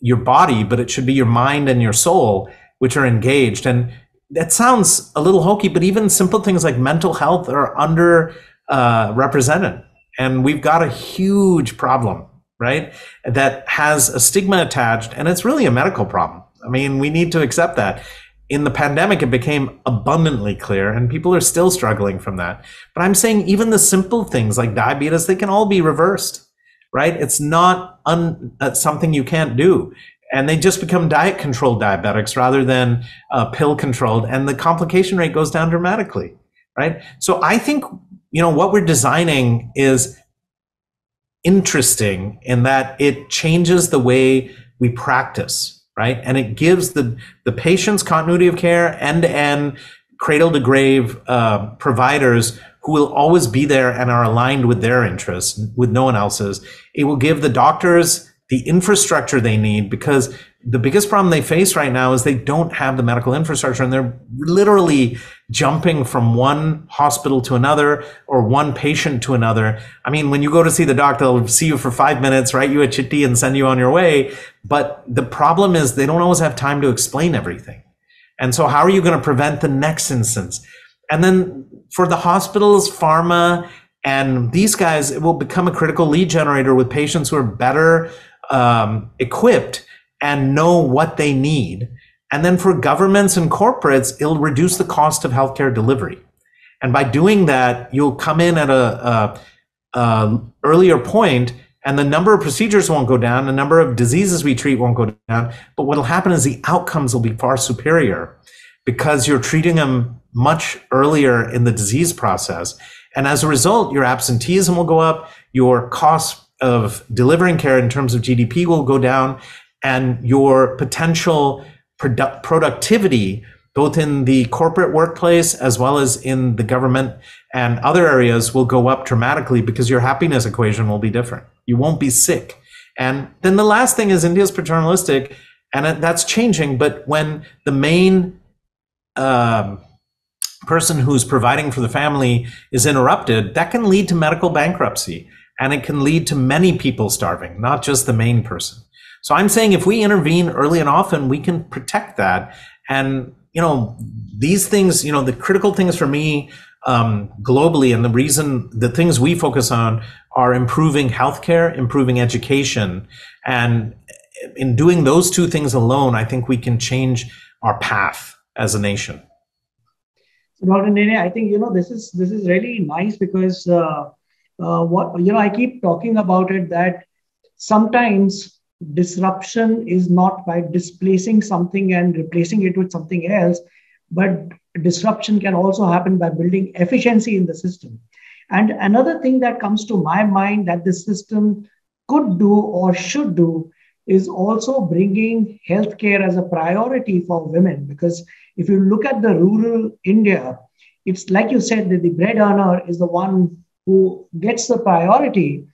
your body, but it should be your mind and your soul, which are engaged. And that sounds a little hokey, but even simple things like mental health are under represented. And we've got a huge problem, right? That has a stigma attached, and it's really a medical problem. I mean, we need to accept that. In the pandemic, it became abundantly clear, and people are still struggling from that. But I'm saying even the simple things like diabetes, they can all be reversed, right? It's not something you can't do. And they just become diet-controlled diabetics rather than pill-controlled, and the complication rate goes down dramatically. right? So I think, what we're designing is interesting in that it changes the way we practice, right? And it gives the patient's continuity of care, end-to-end, cradle-to-grave providers who will always be there and are aligned with their interests, with no one else's. It will give the doctors the infrastructure they need, because the biggest problem they face right now is they don't have the medical infrastructure, and they're literally jumping from one hospital to another or one patient to another. I mean, when you go to see the doctor, they'll see you for 5 minutes, write you a chitti and send you on your way. But the problem is they don't always have time to explain everything. And so how are you going to prevent the next instance? And then for the hospitals, pharma, and these guys, it will become a critical lead generator with patients who are better equipped and know what they need. And then for governments and corporates, it'll reduce the cost of healthcare delivery. And by doing that, you'll come in at a earlier point, and the number of procedures won't go down, the number of diseases we treat won't go down, but what'll happen is the outcomes will be far superior because you're treating them much earlier in the disease process. And as a result, your absenteeism will go up, your cost of delivering care in terms of GDP will go down, and your potential productivity, both in the corporate workplace as well as in the government and other areas, will go up dramatically because your happiness equation will be different. You won't be sick. And then the last thing is India's paternalistic, and that's changing. But when the main person who's providing for the family is interrupted, that can lead to medical bankruptcy. And it can lead to many people starving, not just the main person. So I'm saying if we intervene early and often, we can protect that. And, these things, the critical things for me globally, and the things we focus on are improving healthcare, improving education. And in doing those two things alone, I think we can change our path as a nation. So Dr. Nene, I think, this is really nice because I keep talking about it, that sometimes disruption is not by displacing something and replacing it with something else, but disruption can also happen by building efficiency in the system. And another thing that comes to my mind that the system could do or should do is also bringing healthcare as a priority for women. Because if you look at the rural India, it's like you said, that the bread earner is the one who gets the priority,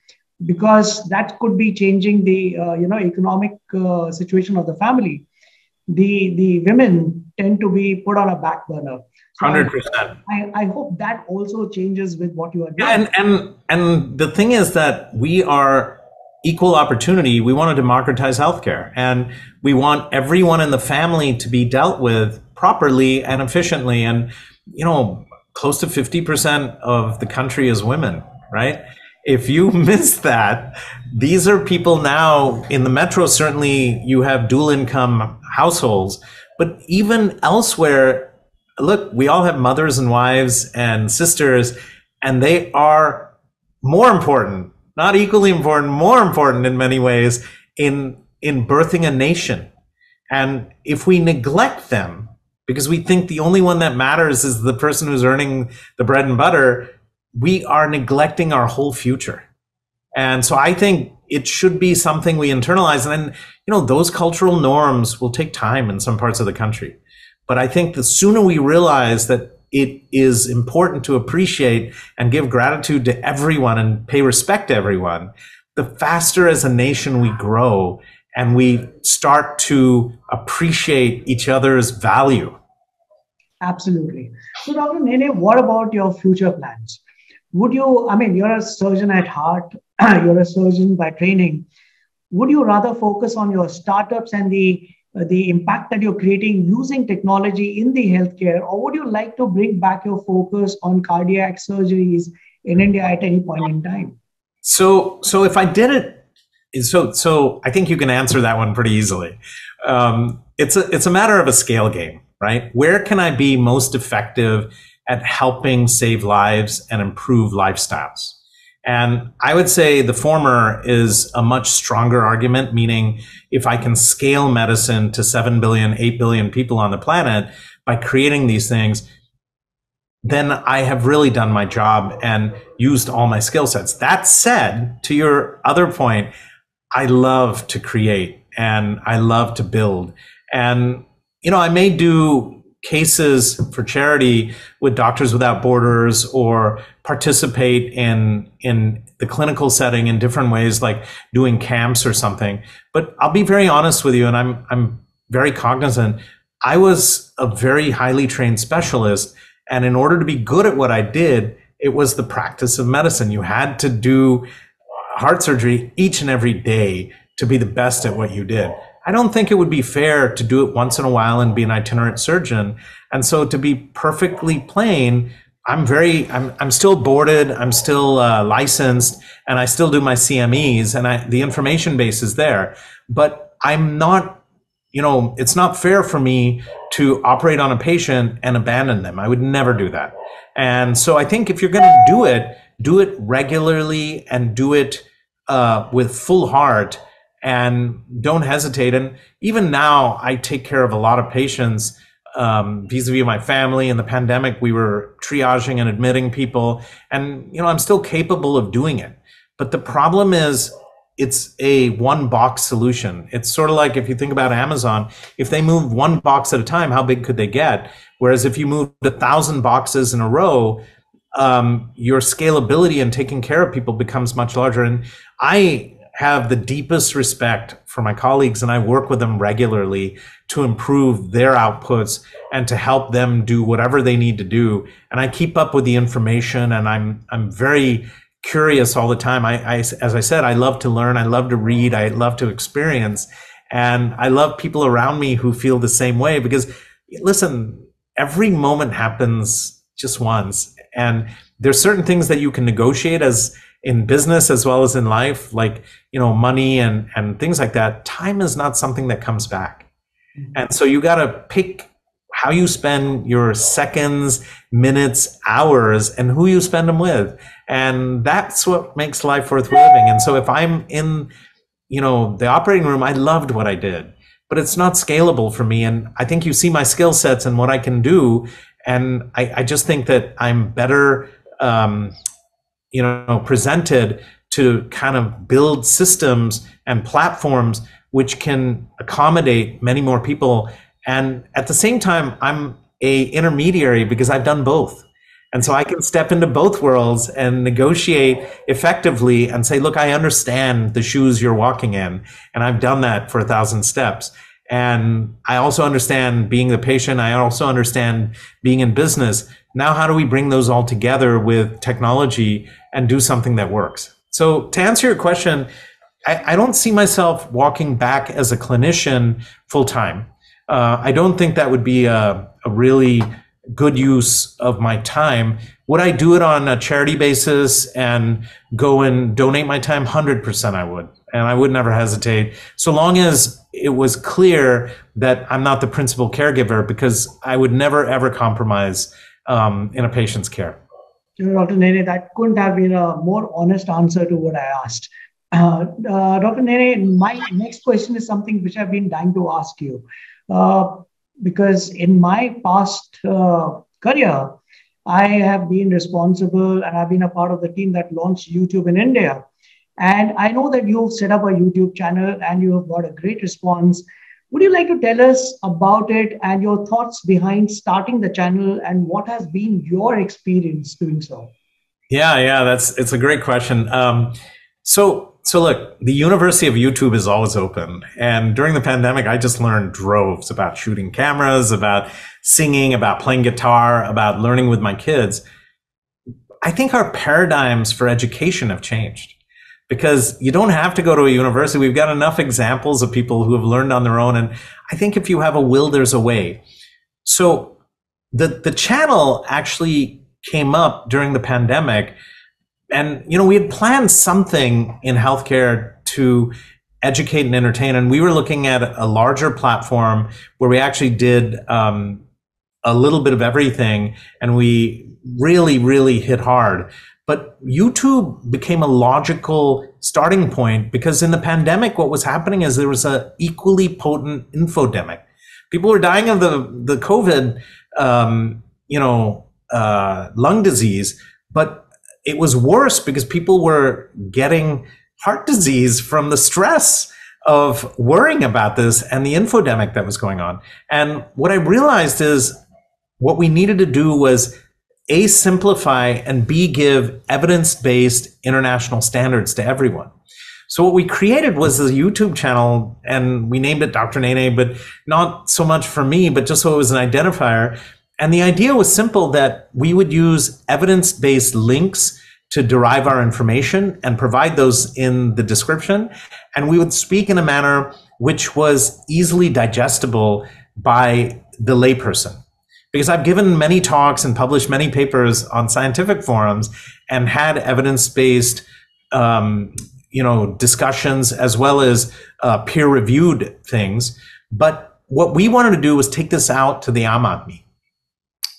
because that could be changing the economic situation of the family. The women tend to be put on a back burner. So 100%. I hope that also changes with what you are doing. Yeah, and the thing is that we are equal opportunity. We want to democratize healthcare, and we want everyone in the family to be dealt with properly and efficiently. And close to 50% of the country is women, right? If you miss that, these are people now in the metro. Certainly you have dual income households, but even elsewhere, look, we all have mothers and wives and sisters, and they are more important, not equally important, more important in many ways in birthing a nation. And if we neglect them, because we think the only one that matters is the person who's earning the bread and butter, we are neglecting our whole future. And so I think it should be something we internalize. And then, those cultural norms will take time in some parts of the country. But I think the sooner we realize that it is important to appreciate and give gratitude to everyone and pay respect to everyone, the faster as a nation we grow and we start to appreciate each other's value. Absolutely. So Dr. Nene, what about your future plans? You're a surgeon at heart, you're a surgeon by training. Would you rather focus on your startups and the impact that you're creating using technology in the healthcare, or would you like to bring back your focus on cardiac surgeries in India at any point in time? So if I did it, so I think you can answer that one pretty easily. It's a matter of a scale game, right? Where can I be most effective at helping save lives and improve lifestyles? And I would say the former is a much stronger argument, meaning if I can scale medicine to 7 billion, 8 billion people on the planet by creating these things, then I have really done my job and used all my skill sets. That said, to your other point, I love to create and I love to build. And, I may do cases for charity with Doctors Without Borders or participate in the clinical setting in different ways, like doing camps or something. But I'll be very honest with you, and I'm very cognizant. I was a very highly trained specialist, and in order to be good at what I did, it was the practice of medicine. You had to do heart surgery each and every day to be the best at what you did. I don't think it would be fair to do it once in a while and be an itinerant surgeon. And so, to be perfectly plain, I'm still boarded, I'm still licensed, and I still do my CMEs, and the information base is there. But I'm not, it's not fair for me to operate on a patient and abandon them. I would never do that. And so I think if you're going to do it regularly and do it with full heart, and don't hesitate. And even now, I take care of a lot of patients vis-a-vis my family. In the pandemic, we were triaging and admitting people, and I'm still capable of doing it. But the problem is, it's a one box solution. It's sort of like if you think about Amazon, if they moved one box at a time, how big could they get? Whereas if you moved 1,000 boxes in a row, your scalability and taking care of people becomes much larger. And I have the deepest respect for my colleagues, and I work with them regularly to improve their outputs and to help them do whatever they need to do. And I keep up with the information, and I'm very curious all the time. As I said, I love to learn, I love to read, I love to experience, and I love people around me who feel the same way, because listen, every moment happens just once, and there's certain things that you can negotiate as in business as well as in life, like, money and things like that. Time is not something that comes back. And so you got to pick how you spend your seconds, minutes, hours, and who you spend them with. And that's what makes life worth living. And so if I'm in, the operating room, I loved what I did, but it's not scalable for me. And I think you see my skill sets and what I can do. And I just think that I'm better, presented to kind of build systems and platforms which can accommodate many more people. And at the same time, I'm a intermediary because I've done both. And so I can step into both worlds and negotiate effectively and say, look, I understand the shoes you're walking in. And I've done that for 1,000 steps. And I also understand being the patient. I also understand being in business. Now, how do we bring those all together with technology and do something that works? So to answer your question, I don't see myself walking back as a clinician full time. I don't think that would be a really good use of my time. Would I do it on a charity basis and go and donate my time? 100% I would. And I would never hesitate, so long as it was clear that I'm not the principal caregiver, because I would never, ever compromise in a patient's care. Dr. Nene, that couldn't have been a more honest answer to what I asked. Dr. Nene, my next question is something which I've been dying to ask you. Because in my past career, I have been responsible and I've been a part of the team that launched YouTube in India. And I know that you've set up a YouTube channel and you have got a great response. Would you like to tell us about it and your thoughts behind starting the channel and what has been your experience doing so? Yeah, it's a great question. So look, the University of YouTube is always open. And during the pandemic, I just learned droves about shooting cameras, about singing, about playing guitar, about learning with my kids. I think our paradigms for education have changed, because you don't have to go to a university. We've got enough examples of people who have learned on their own. And I think if you have a will, there's a way. So the channel actually came up during the pandemic. And, we had planned something in healthcare to educate and entertain. And we were looking at a larger platform where we actually did a little bit of everything. And we really, really hit hard. But YouTube became a logical starting point, because in the pandemic, what was happening is there was an equally potent infodemic. People were dying of the COVID, lung disease, but it was worse because people were getting heart disease from the stress of worrying about this and the infodemic that was going on. And what I realized is what we needed to do was A, simplify, and B, give evidence-based international standards to everyone. So what we created was a YouTube channel, and we named it Dr. Nene, but not so much for me, but just so it was an identifier. And the idea was simple, that we would use evidence-based links to derive our information and provide those in the description. And we would speak in a manner which was easily digestible by the layperson. Because I've given many talks and published many papers on scientific forums and had evidence-based discussions as well as peer-reviewed things. But what we wanted to do was take this out to the Aam Aadmi.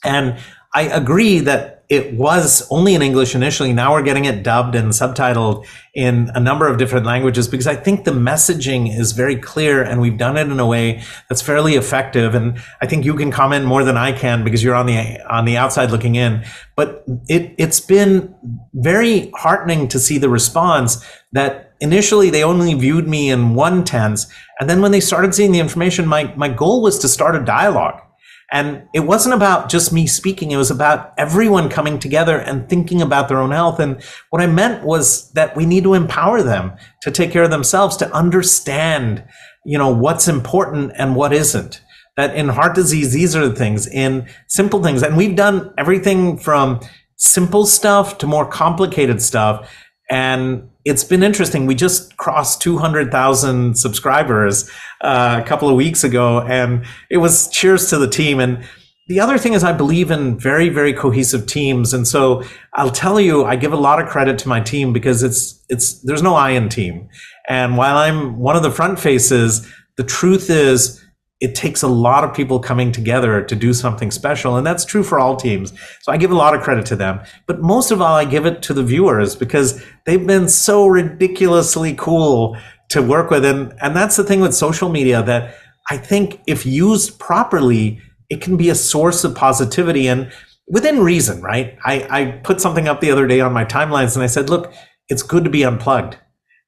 And I agree that it was only in English initially. Now we're getting it dubbed and subtitled in a number of different languages, because I think the messaging is very clear and we've done it in a way that's fairly effective. And I think you can comment more than I can because you're on the outside looking in. But it's been very heartening to see the response that initially they only viewed me in one tense. And then when they started seeing the information, my goal was to start a dialogue. And it wasn't about just me speaking. It was about everyone coming together and thinking about their own health. And what I meant was that we need to empower them to take care of themselves, to understand, what's important and what isn't. That in heart disease, these are the things, in simple things. And we've done everything from simple stuff to more complicated stuff. And it's been interesting. We just crossed 200,000 subscribers a couple of weeks ago, and it was cheers to the team. And the other thing is I believe in very, very cohesive teams. And so I'll tell you, I give a lot of credit to my team because there's no I in team. And while I'm one of the front faces, the truth is it takes a lot of people coming together to do something special. And that's true for all teams. So I give a lot of credit to them. But most of all, I give it to the viewers because they've been so ridiculously cool to work with. And that's the thing with social media, that I think if used properly, it can be a source of positivity and within reason, right? I put something up the other day on my timelines and I said, look, it's good to be unplugged.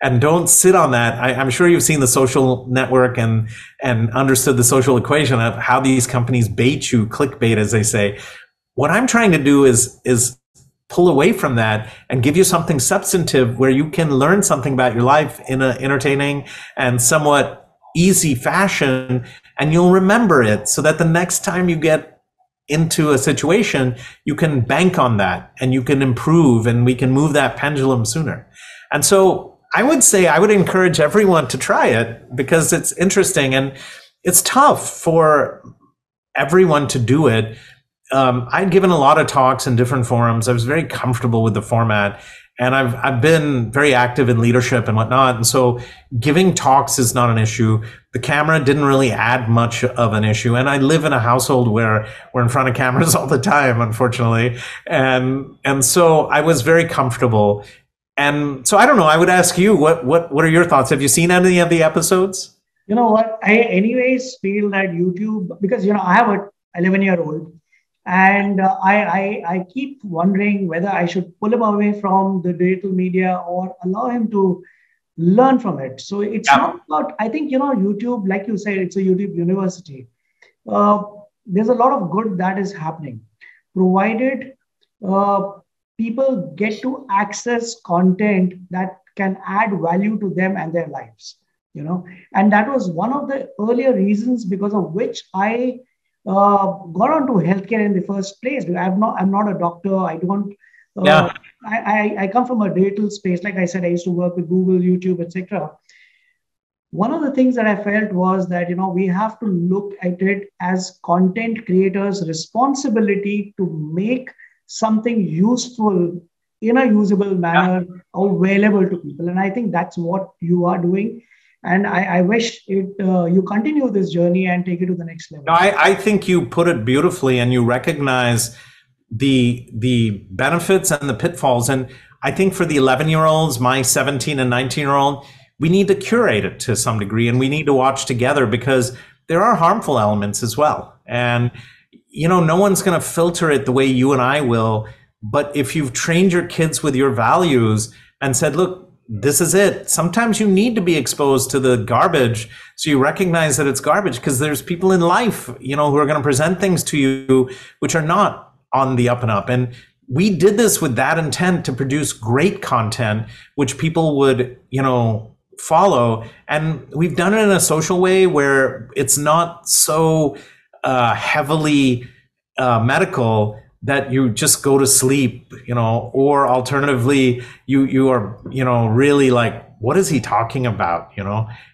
And don't sit on that. I'm sure you've seen the social network and understood the social equation of how these companies bait you, clickbait, as they say. What I'm trying to do is pull away from that and give you something substantive where you can learn something about your life in an entertaining and somewhat easy fashion, and you'll remember it so that the next time you get into a situation, you can bank on that and you can improve and we can move that pendulum sooner. And so I would say I would encourage everyone to try it because it's interesting and it's tough for everyone to do it. I'd given a lot of talks in different forums. I was very comfortable with the format, and I've been very active in leadership and whatnot. And so giving talks is not an issue. The camera didn't really add much of an issue. And I live in a household where we're in front of cameras all the time, unfortunately. And so I was very comfortable. And so I don't know, I would ask you, what are your thoughts? Have you seen any of the episodes? You know what? I anyways feel that YouTube, because, I have a 11-year-old and I keep wondering whether I should pull him away from the digital media or allow him to learn from it. So it's not about, I think, YouTube, like you said, it's a YouTube university. There's a lot of good that is happening, provided people get to access content that can add value to them and their lives, and that was one of the earlier reasons because of which I got onto healthcare in the first place. I'm not a doctor. I don't, I come from a digital space. Like I said, I used to work with Google, YouTube, etc. One of the things that I felt was that, we have to look at it as content creators' responsibility to make something useful in a usable manner available to people. And I think that's what you are doing. And I wish you continue this journey and take it to the next level. No, I think you put it beautifully and you recognize the benefits and the pitfalls. And I think for the 11-year-olds, my 17 and 19-year-old, we need to curate it to some degree and we need to watch together because there are harmful elements as well. And no one's going to filter it the way you and I will. But if you've trained your kids with your values and said, look, this is it. Sometimes you need to be exposed to the garbage so you recognize that it's garbage, because there's people in life, who are going to present things to you which are not on the up and up. And we did this with that intent to produce great content, which people would, follow. And we've done it in a social way where it's not so heavily medical that you just go to sleep, or alternatively, you are, really like, what is he talking about,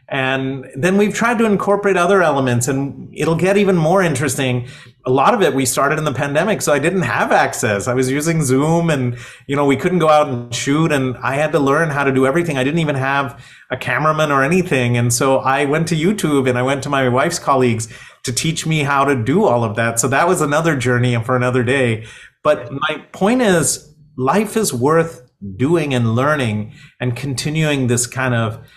And then we've tried to incorporate other elements, and it'll get even more interesting. A lot of it we started in the pandemic, so I didn't have access. I was using Zoom, and, we couldn't go out and shoot, and I had to learn how to do everything. I didn't even have a cameraman or anything. And so I went to YouTube, and I went to my wife's colleagues to teach me how to do all of that. So that was another journey and for another day. But my point is, life is worth doing and learning and continuing this kind of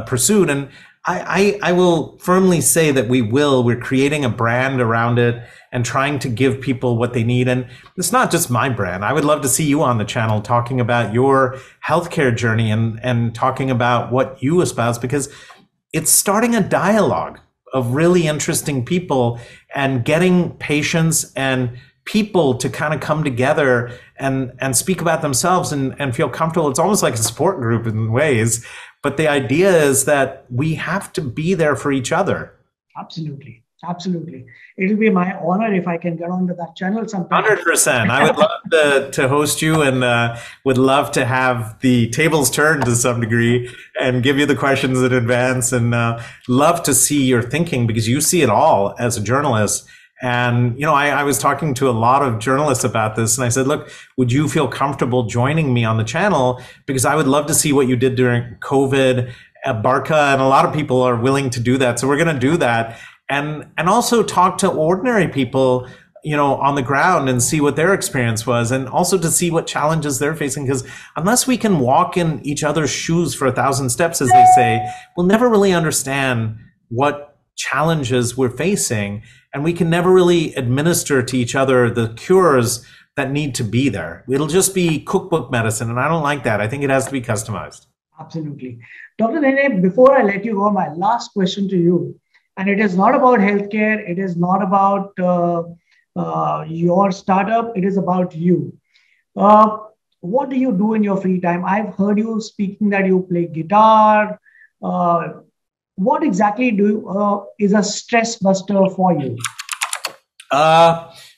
pursuit. And I will firmly say that we're creating a brand around it and trying to give people what they need. And it's not just my brand. I would love to see you on the channel talking about your healthcare journey and talking about what you espouse, because it's starting a dialogue of really interesting people and getting patients and people to kind of come together and speak about themselves and feel comfortable. It's almost like a support group in ways, but the idea is that we have to be there for each other. Absolutely. Absolutely. It'll be my honor if I can get onto that channel sometime. 100%. I would love to host you, and would love to have the tables turned to some degree and give you the questions in advance, and love to see your thinking, because you see it all as a journalist. And, I was talking to a lot of journalists about this, and I said, look, would you feel comfortable joining me on the channel? Because I would love to see what you did during COVID at Barca, and a lot of people are willing to do that. So we're going to do that. And also talk to ordinary people, on the ground, and see what their experience was, and also to see what challenges they're facing. Because unless we can walk in each other's shoes for 1,000 steps, as they say, we'll never really understand what challenges we're facing. And we can never really administer to each other the cures that need to be there. It'll just be cookbook medicine. And I don't like that. I think it has to be customized. Absolutely. Dr. Nene, before I let you go, my last question to you. And it is not about healthcare. It is not about your startup. It is about you. What do you do in your free time? I've heard you speaking that you play guitar. What exactly is a stress buster for you?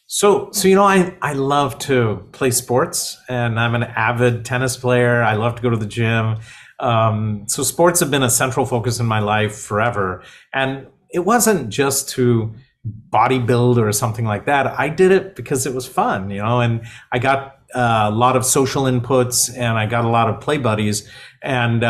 So I love to play sports, and I'm an avid tennis player. I love to go to the gym. So sports have been a central focus in my life forever. And it wasn't just to bodybuild or something like that. I did it because it was fun, and I got a lot of social inputs, and I got a lot of play buddies. And,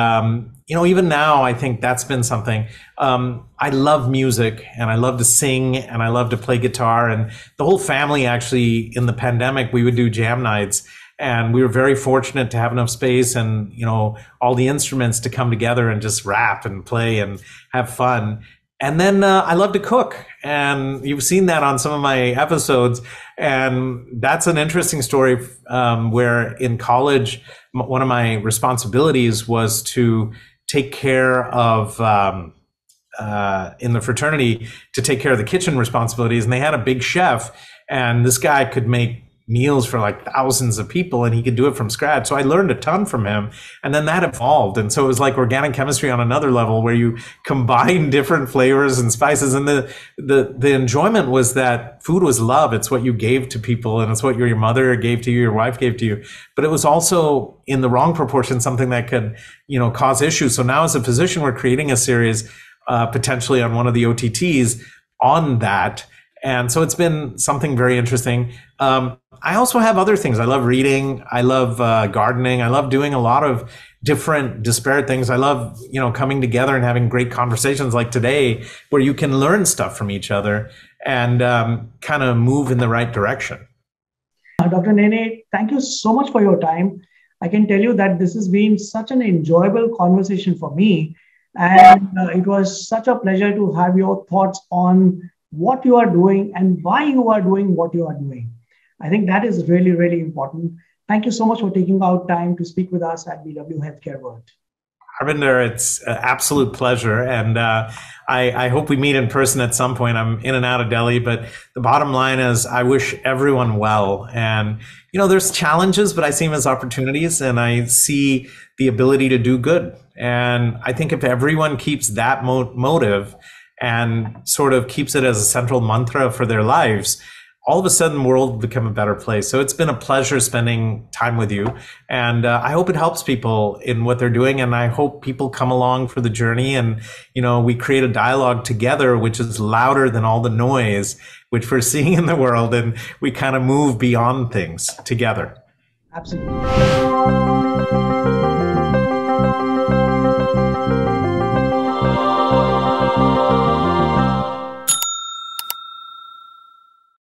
even now, I think that's been something. I love music, and I love to sing, and I love to play guitar. And the whole family, actually, in the pandemic, we would do jam nights. And we were very fortunate to have enough space and, all the instruments to come together and just rap and play and have fun. And then I love to cook, and you've seen that on some of my episodes. And that's an interesting story where in college, one of my responsibilities was to take care of, in the fraternity, to take care of the kitchen responsibilities. And they had a big chef, and this guy could make meals for like thousands of people, and he could do it from scratch. So I learned a ton from him, and then that evolved. And so it was like organic chemistry on another level, where you combine different flavors and spices. And the enjoyment was that food was love. It's what you gave to people, and it's what your mother gave to you, your wife gave to you. But it was also in the wrong proportion, something that could, cause issues. So now as a physician, we're creating a series potentially on one of the OTTs on that. And so it's been something very interesting. I also have other things. I love reading. I love gardening. I love doing a lot of different disparate things. I love, coming together and having great conversations like today, where you can learn stuff from each other and kind of move in the right direction. Dr. Nene, thank you so much for your time. I can tell you that this has been such an enjoyable conversation for me. And it was such a pleasure to have your thoughts on what you are doing and why you are doing what you are doing. I think that is really, really important. Thank you so much for taking out time to speak with us at BW Healthcare World. Harbinder, it's an absolute pleasure. And I hope we meet in person at some point. I'm in and out of Delhi, but the bottom line is I wish everyone well. And, there's challenges, but I see them as opportunities, and I see the ability to do good. And I think if everyone keeps that motive and sort of keeps it as a central mantra for their lives, all of a sudden the world will become a better place. So it's been a pleasure spending time with you. And I hope it helps people in what they're doing. And I hope people come along for the journey, and, we create a dialogue together, which is louder than all the noise, which we're seeing in the world. And we kind of move beyond things together. Absolutely.